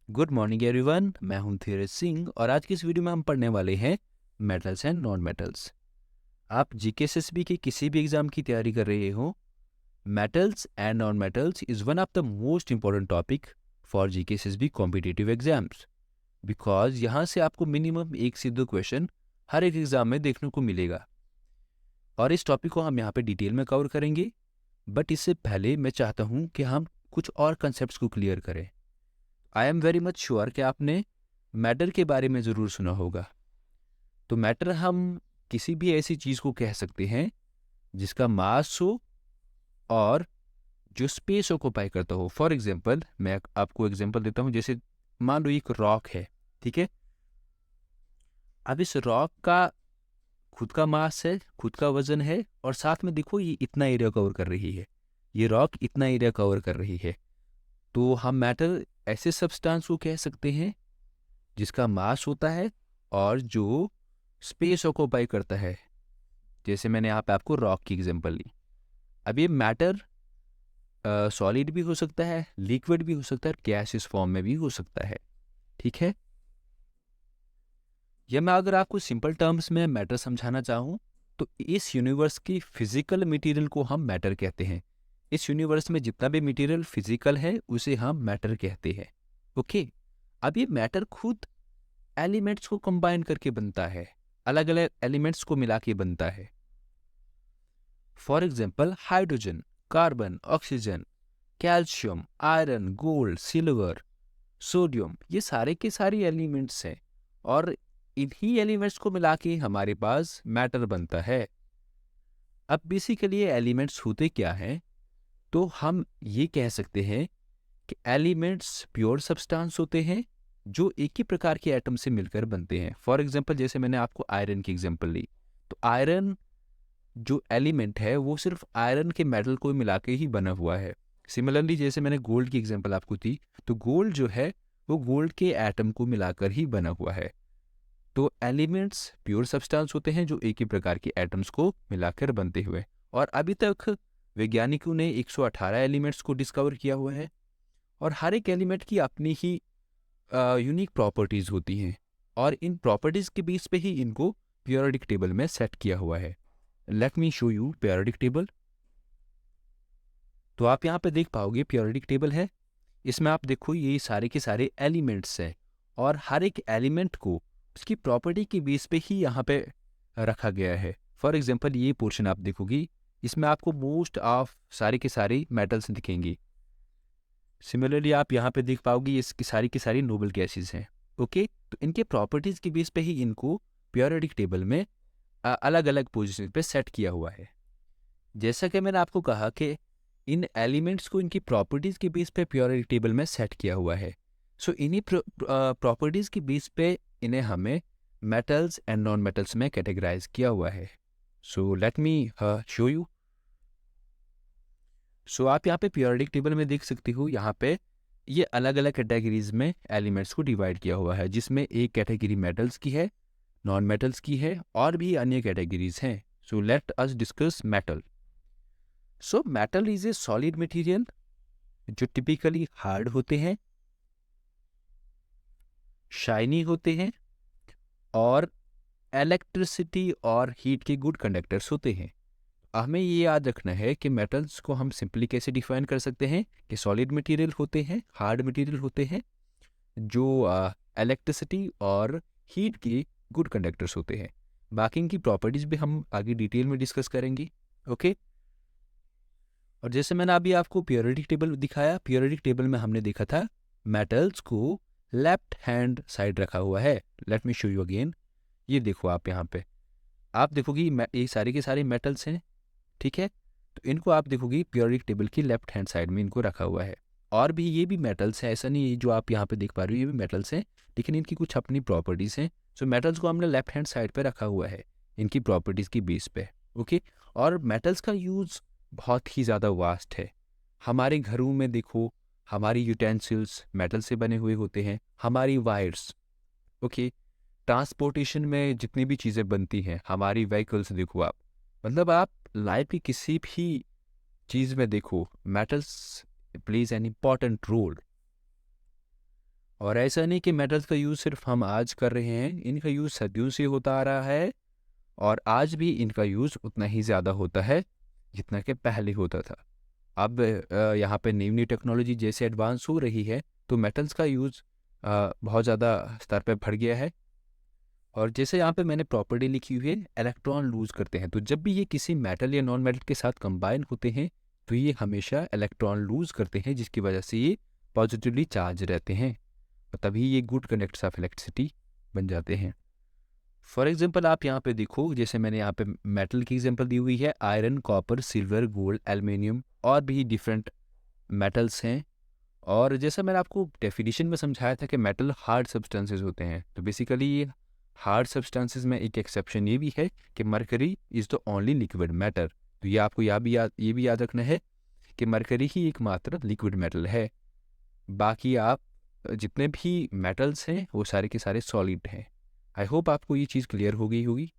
Good morning everyone, मैं हूं धीरज सिंह और आज की इस वीडियो में हम पढ़ने वाले हैं मेटल्स एंड नॉन मेटल्स। आप जीकेएसएसबी की किसी भी एग्जाम की तैयारी कर रहे हो, metals and non metals is one of the most important topic for GKSSB competitive exams, because यहाँ से आपको मिनिमम 1 से 2 क्वेश्चन हर एक एग्जाम में देखने को मिलेगा और इस टॉपिक को हम यहाँ पे डिटेल में कवर करेंगे। बट इससे पहले मैं चाहता हूँ कि हम कुछ और कंसेप्ट को क्लियर करें। I am very much sure कि आपने मैटर के बारे में ज़रूर सुना होगा। तो मैटर हम किसी भी ऐसी चीज़ को कह सकते हैं जिसका मास हो और जो स्पेस ऑक्यूपाई करता हो। फॉर एग्जांपल, मैं आपको एग्जांपल देता हूँ। जैसे मान लो एक रॉक है, ठीक है। अब इस रॉक का खुद का मास है, खुद का वजन है और साथ में देखो ये इतना एरिया कवर कर रही है, ये रॉक इतना एरिया कवर कर रही है। तो हम मैटर ऐसे सब्सटेंस को कह सकते हैं जिसका मास होता है और जो स्पेस ऑक्यूपाई करता है। जैसे मैंने यहाँ पे आपको रॉक की एग्जांपल ली। अब ये मैटर सॉलिड भी हो सकता है, लिक्विड भी हो सकता है, गैसियस फॉर्म में भी हो सकता है, ठीक है। या मैं अगर आपको सिंपल टर्म्स में मैटर समझाना चाहूँ तो इस यूनिवर्स की फिजिकल मटेरियल को हम मैटर कहते हैं। इस यूनिवर्स में जितना भी मटेरियल फिजिकल है उसे हम मैटर कहते हैं, ओके। अब ये मैटर खुद एलिमेंट्स को कंबाइन करके बनता है, अलग अलग एलिमेंट्स को मिला के बनता है। For example hydrogen, carbon, oxygen, calcium, iron, gold, silver, sodium, ये सारे के सारे एलिमेंट्स हैं और इन्हीं एलिमेंट्स को मिला के हमारे पास मैटर बनता है। अब बेसिकली ये एलिमेंट्स होते क्या हैं? तो हम ये कह सकते हैं कि एलिमेंट्स प्योर सब्सटेंस होते हैं जो एक ही प्रकार के एटम से मिलकर बनते हैं। फॉर एग्जांपल, जैसे मैंने आपको आयरन की एग्जांपल ली, तो आयरन जो एलिमेंट है वो सिर्फ आयरन के मेटल को मिला के ही बना हुआ है। सिमिलरली जैसे मैंने गोल्ड की एग्जांपल आपको दी, तो गोल्ड जो है वो गोल्ड के एटम को मिलाकर ही बना हुआ है। तो एलिमेंट्स प्योर सब्सटेंस होते हैं जो एक ही प्रकार के एटम्स को मिलाकर बनते हुए। और अभी तक वैज्ञानिकों ने 118 एलिमेंट्स को डिस्कवर किया हुआ है और हर एक एलिमेंट की अपनी ही यूनिक प्रॉपर्टीज होती हैं और इन प्रॉपर्टीज के बेस पे ही इनको पीरियोडिक टेबल में सेट किया हुआ है। Late me show you periodic table. तो आप यहाँ पे देख पाओगे पीरियोडिक टेबल है। इसमें आप देखो ये सारे के सारे एलिमेंट्स हैं और हर एक एलिमेंट को उसकी प्रॉपर्टी के बेस पे ही यहाँ पे रखा गया है। फॉर एग्जांपल ये पोर्शन आप देखोगी, इसमें आपको मोस्ट ऑफ सारे के सारे मेटल्स दिखेंगी। सिमिलरली आप यहाँ पे देख पाओगे इसकी सारी की सारी नोबल गैसेस हैं, ओके। तो इनके प्रॉपर्टीज के बेस पे ही इनको पीरियोडिक टेबल में अलग अलग पोजीशन पे सेट किया हुआ है। जैसा कि मैंने आपको कहा कि इन एलिमेंट्स को इनकी प्रॉपर्टीज के बेस पे पीरियोडिक टेबल में सेट किया हुआ है। सो इन्हीं प्रॉपर्टीज के बेस पे इन्हें हमें मेटल्स एंड नॉन मेटल्स में कैटेगराइज किया हुआ है। So let me show you. So आप यहाँ पे पीरियोडिक टेबल में देख सकते हो, यहाँ पे ये अलग अलग कैटेगरीज में एलिमेंट्स को डिवाइड किया हुआ है, जिसमें एक कैटेगरी मेटल्स की है, नॉन मेटल्स की है और भी अन्य कैटेगरीज हैं। So let us discuss metal. So metal is a solid material जो टिपिकली हार्ड होते हैं, शाइनी होते हैं और इलेक्ट्रिसिटी और हीट के गुड कंडक्टर्स होते हैं। हमें ये याद रखना है कि मेटल्स को हम सिंपली कैसे डिफाइन कर सकते हैं कि सॉलिड मटेरियल होते हैं, हार्ड मटेरियल होते हैं, जो इलेक्ट्रिसिटी और हीट के गुड कंडक्टर्स होते हैं। बाकी इनकी प्रॉपर्टीज भी हम आगे डिटेल में डिस्कस करेंगे, ओके। और जैसे मैंने अभी आपको पीरियोडिक टेबल दिखाया, पीरियोडिक टेबल में हमने देखा था मेटल्स को लेफ्ट हैंड साइड रखा हुआ है। Late me show you again. ये देखो आप यहाँ पे, आप देखोगी ये सारे के सारे मेटल्स हैं, ठीक है। तो इनको आप देखोगी पीरियोडिक टेबल की लेफ्ट हैंड साइड में इनको रखा हुआ है। और भी ये भी मेटल्स हैं, ऐसा नहीं है जो आप यहाँ पे देख पा रहे हो ये भी मेटल्स हैं, लेकिन इनकी कुछ अपनी प्रॉपर्टीज़ हैं। सो मेटल्स को हमने लेफ्ट हैंड साइड पे रखा हुआ है इनकी प्रॉपर्टीज़ की बेस पे, ओके। और मेटल्स का यूज़ बहुत ही ज़्यादा वास्ट है। हमारे घरों में देखो, हमारी यूटेंसिल्स मेटल से बने हुए होते हैं, हमारी वायर्स, ओके। ट्रांसपोर्टेशन में जितनी भी चीज़ें बनती हैं, हमारी व्हीकल्स देखो आप, मतलब आप लाइफ की किसी भी चीज़ में देखो metals plays an important role. और ऐसा नहीं कि मेटल्स का यूज़ सिर्फ हम आज कर रहे हैं, इनका यूज़ सदियों से होता आ रहा है और आज भी इनका यूज़ उतना ही ज़्यादा होता है जितना कि पहले होता था। अब यहाँ पे नई-नई टेक्नोलॉजी जैसे एडवांस हो रही है, तो मेटल्स का यूज़ बहुत ज़्यादा स्तर पे बढ़ गया है। और जैसे यहाँ पे मैंने प्रॉपर्टी लिखी हुई है, इलेक्ट्रॉन लूज़ करते हैं, तो जब भी ये किसी मेटल या नॉन मेटल के साथ कंबाइन होते हैं, तो ये हमेशा इलेक्ट्रॉन लूज़ करते हैं, जिसकी वजह से ये पॉजिटिवली चार्ज रहते हैं और तभी ये गुड कंडक्टर्स ऑफ इलेक्ट्रिसिटी बन जाते हैं। फॉर एग्जांपल आप यहाँ पे देखो, जैसे मैंने यहाँ पे मेटल की एग्जांपल दी हुई है, iron, copper, silver, gold, aluminium और भी डिफरेंट मेटल्स हैं। और जैसा मैंने आपको डेफिनेशन में समझाया था कि मेटल हार्ड सब्सटेंसेस होते हैं, तो बेसिकली ये हार्ड सब्सटेंसेस में एक एक्सेप्शन ये भी है कि mercury is the only liquid matter. तो ये आपको ये भी याद रखना है कि मरकरी ही एकमात्र लिक्विड मेटल है। बाकी आप जितने भी मेटल्स हैं वो सारे के सारे सॉलिड हैं। आई होप आपको ये चीज़ क्लियर हो गई होगी।